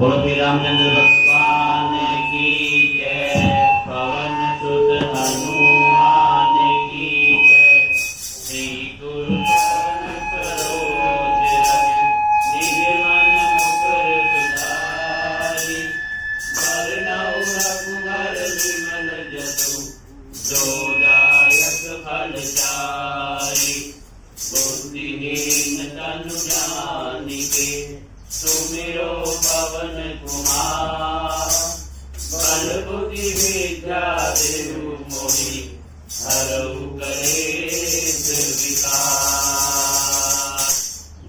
बोलो श्री रामचंद्र भगवान की जय। पवन सुत हनुमान की जय। श्री गुरु चरण सरोज रज निज मन मुकुर सुधारि। वरनौ रघुवर विमल जसु जो दायक फल चारि। बुद्धिहीन तनु जानिके सुमिरो पवन कुमार। बल बुद्धि विद्या देहु मोहि हरहु कलेश विकार।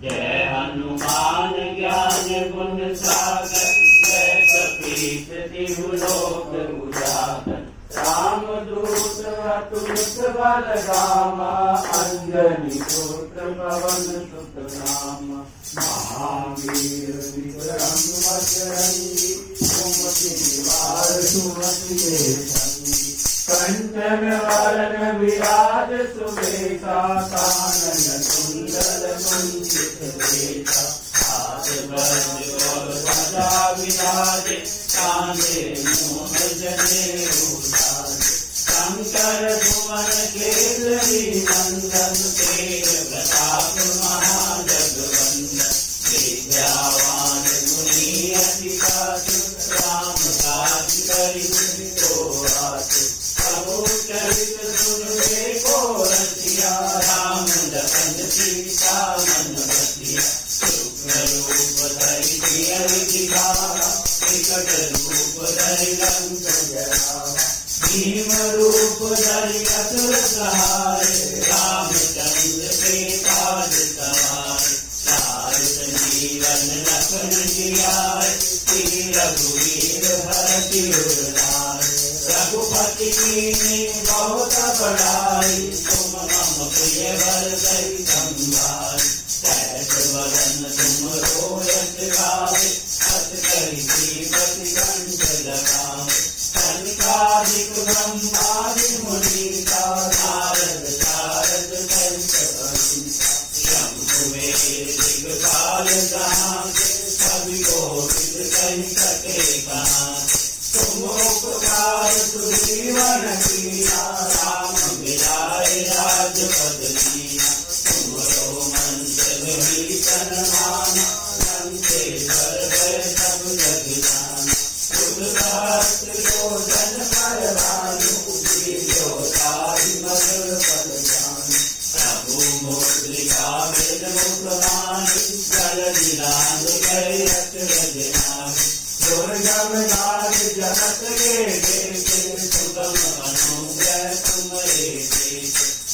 जय हनुमान ज्ञान गुण सागर। जय कपीस तिहु लोक उजागर। राम दूत अतुलित बल धामा। अंजनी पुत्र पवन सुत नामा। महावीर विक्रम बजरंगी। सुमति निवार सुमति के संगी। कंचन वरन विराज सुबेसा। कानन कुंडल कुंचित केसा। हाथ वज्र और ध्वजा विराजे। कांधे मूँछ जनेऊ साजे। शंकर सुवन केसरी नंदन। तेज प्रताप महाजगवंदन। विद्यावान गुणी अति चातुर। राम काज करिबे को आतुर। प्रभु चरित सुनबे को रसिया। राम लखन सीता मन बसिया। सूक्ष्म रूप धरि सियहि दिखावा। विकट रूप धरि लंक जरावा। भीम रूप धरि असुर सहारे। रामचंद्र के काज सवारे। लाए जीवन लखन जियाए। श्री रघुवीर हरषि उर लाए। रघुपति कीन्ही बहुत बड़ाई। तुम मम प्रिय भरतहि संभाई। सहस वदन तुम रोयस गावे। अस कहि श्रीपति कंठ लगावे। सनकादिक ब्रह्मादि मुनीसा। नारद सारद सहित अहिंसा। शंभु वेद दिगपाल कहाते। कवि कोविद कहि सके कहाते। तुम उपकार सुग्रीवन कीना। राम मिलाए राजपद दीना। तुमरो मंत्र भीषण माना। लंकेश्वर भय सब जग जाना। सहस्त्र योजन पर भानु। दिव्योताहि मधुर फल जानु। प्रभु मुद्रिका वेद मुखवाणी। जलधि लांघ गए अचरज नाहि। दुर्गम नाथ जगत के देखे। सुगम अनुग्रह तुम्हारे देखे।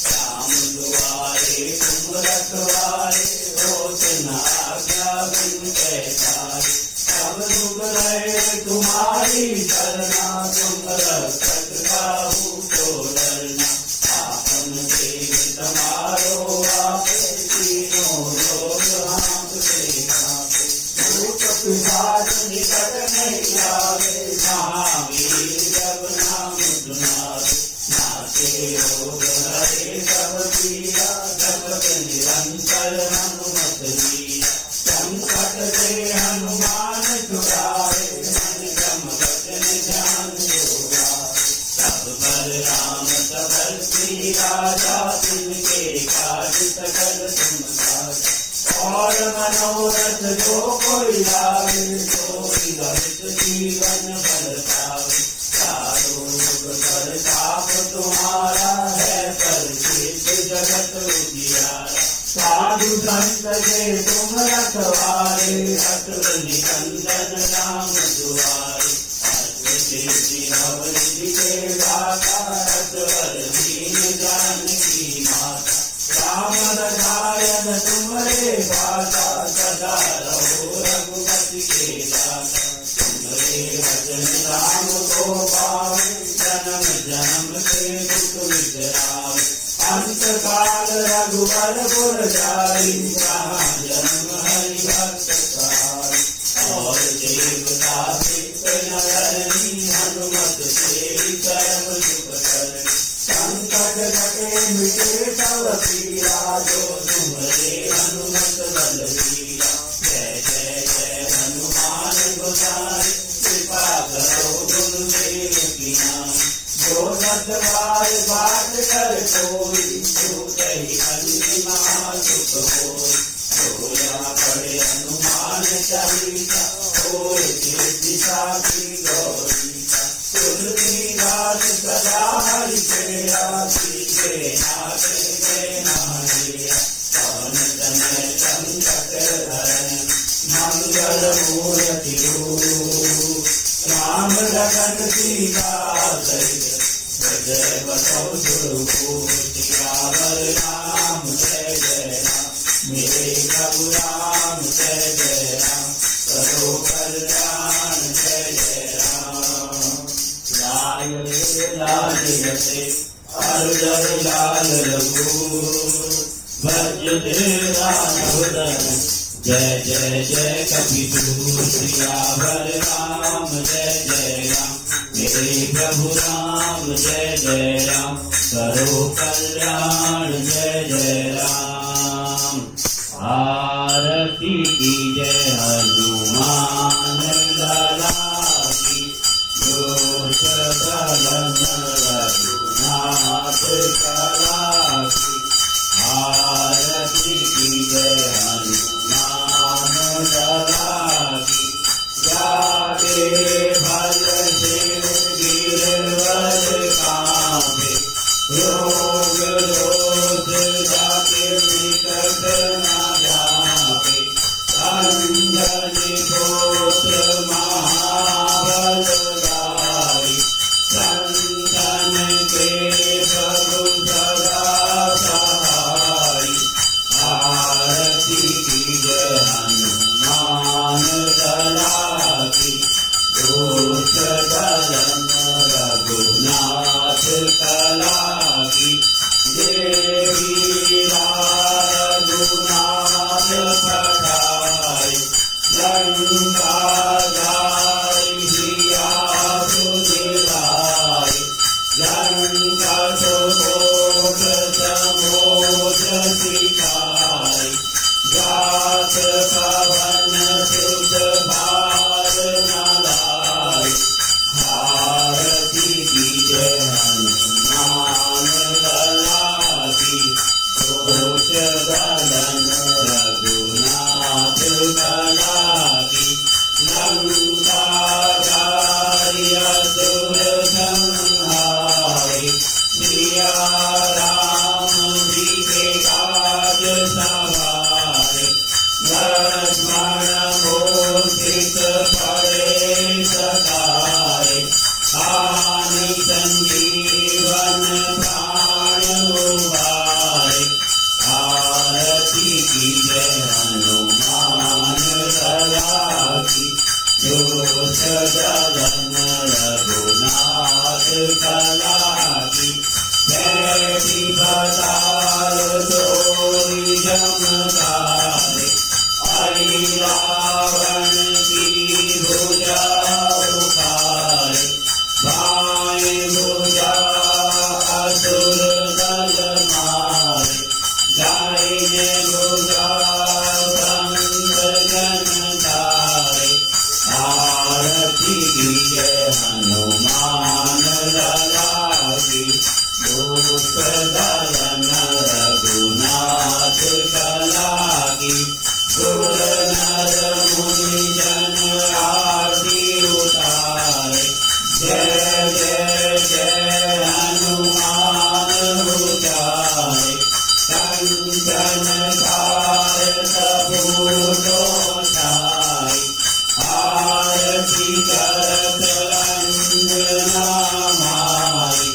राम दुआरे तुम रखवारे। होत न आज्ञा बिनु पैसारे। सब दुख रहे तुम्हारी शरणा। तुम रक्षक काहू को डरना। आपन तेज समारो आपे। तीनों लोग हांकते कांपे। भूत पिशाच निकट नहीं आवे। महावीर जब नाम सुनावे। नासे रोग हरे सब पीरा। जपत निरंतर हनुमत वीरा। संकट से हनुमान छुड़ावे। मन क्रम वचन ध्यान जो गावे। सब पर राम तपस्वी राजा। तिनके काज सकल तुम साजा। और मनोरथ जो कोई लावे। सोई भवित जीवन फल पावे। चारों युग प्रताप तुम्हारा है। परिचित जगत उजियारा। साधु संत के तुम रखवारे। असुर निकंदन राम दुआरे। अष्टसिद्धि नवनिधि के दाता। असवर दीन जानकी माता। राम रसायन तुम्हारे पासा। सदा रहो रघुपति के दाता। तुम्हारे भजन राम को पावे। जन्म जन्म के दुख विसरावे। अंत काल रघुवर पुर जाई। जहाँ जन्म हरि भक्त सहाय। और देवता सिद्ध नरनी। हनुमत से सर्व सुख करनी। संकट कटे मिटे सब पीरा। जो तुम्हारे हनुमत बल वीरा। जय जय जय हनुमान गोसाई। जो नटवार बाट कर कोई छूटई अंतिमा सुख होई सोया पड़े हनुमान चालीसा होए दिशा की गौरीसा तुलसीदास सदा हरि प्रिया सीते नाथ के नारिया पवन तनय संकट हरण मंगल मूर्ति राम लखन सीता सहित जय बसौ सुरभूप सियावर राम जय जय राम मेरे प्रभु राम जय जय राम करो कल्याण जय जय राम लाल रे लाल जसे अर्जन लाल रघु भज तेरा नवदन जय जय जय कपितुर सियावर राम जय जय राम मेरे प्रभु राम जय जय राम करो कल्याण जय जय राम आरती की जय हनुमान लाला की जो सदन रघुनाथ कला की आरती की जय हनुमान लाला की जागे भल से गिरवर कांपे रोग दोष जाके निकट न जापे अंजनी पुत्र महाबलधारी संतन के प्रभु सदा सहाय आरती की जय हनुमान लाला की दोष दलन रघुनाथ कला की देवी रघुनाथ पठाई लंका जाई सिया सुदिलाई लंका सुकोट समोद सिखाई जात पवन सुत भार नलाई आरती की जय हनुमान लाला की दोष दलन रघुनाथ कला की लंका जाई असुर संहारी सिया राम जी के काज सवारे लक्ष्मण मूर्छित पड़े सकारे हानि संजीवन प्राण उबारे आरती की जय हनुमान लाला की जो सदन रघुनाथ कला की बैठी बताल तोरी जमकारे हरि रावण की भुजा उखारे बाएं भुजा असुर दल मारे दाहिने भुजा संत जन तारे आरती की जय हनुमान लाला की दोष दलन रघुनाथ कला की सुर नर मुनि जन आरती उतारे जय जय जय हनुमान उचारे कंचन भारत भूलो छाई आरती करत अंजना माई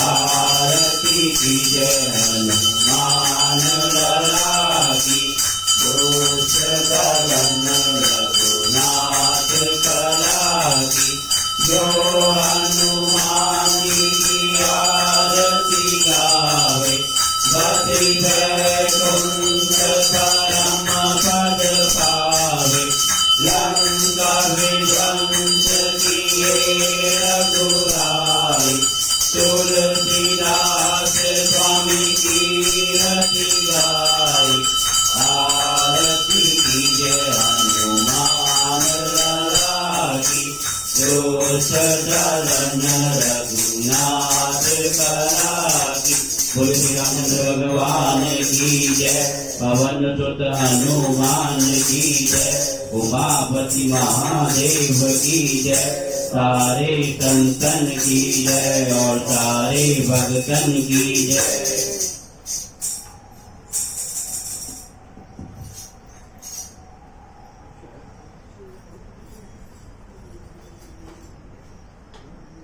आरती की जय हनुमान लाला की दोष दलन रघुनाथ कला की जो हनुमान की आरती गावे बसी कुंज परम पद पावे लंका विध्वंस किए रघुराई तुलसीदास स्वामी की रति गाई आरती की जय हनुमान लाला की दोष दलन रघुनाथ पवन सुत हनुमान की जय, उमापति महादेव की जय, सारे संतन की जय और सारे भक्तन की जय।